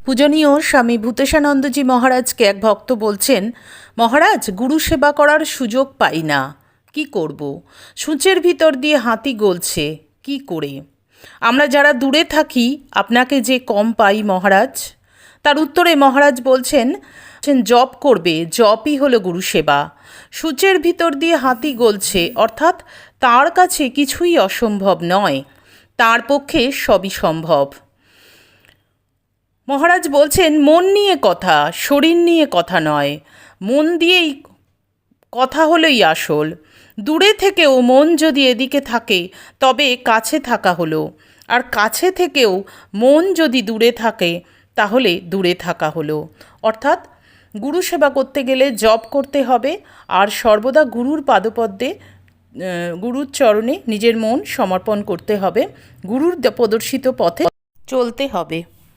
পূজনীয় স্বামী ভূতেশানন্দজি মহারাজকে এক ভক্ত বলছেন, মহারাজ, গুরু সেবা করার সুযোগ পাই না, কি করব? সূঁচের ভিতর দিয়ে হাতি গলছে, কি করে? আমরা যারা দূরে থাকি আপনাকে যে কম পাই মহারাজ। তার উত্তরে মহারাজ বলছেন, জপ করবে, জপই হলো গুরু সেবা। সূঁচের ভিতর দিয়ে হাতি গলছে, অর্থাৎ তার কাছে কিছুই অসম্ভব নয়, তার পক্ষে সবই সম্ভব। মহারাজ বলছেন, মন নিয়ে কথা, শরীর নিয়ে কথা নয়, মন দিয়েই কথা হলোই আসল। দূরে থেকেও মন যদি এদিকে থাকে তবে কাছে থাকা হলো, আর কাছে থেকেও মন যদি দূরে থাকে তাহলে দূরে থাকা হলো। অর্থাৎ গুরু সেবা করতে গেলে জপ করতে হবে, আর সর্বদা গুরুর পাদপদ্মে, গুরুর চরণে নিজের মন সমর্পণ করতে হবে, গুরুর প্রদর্শিত পথে চলতে হবে।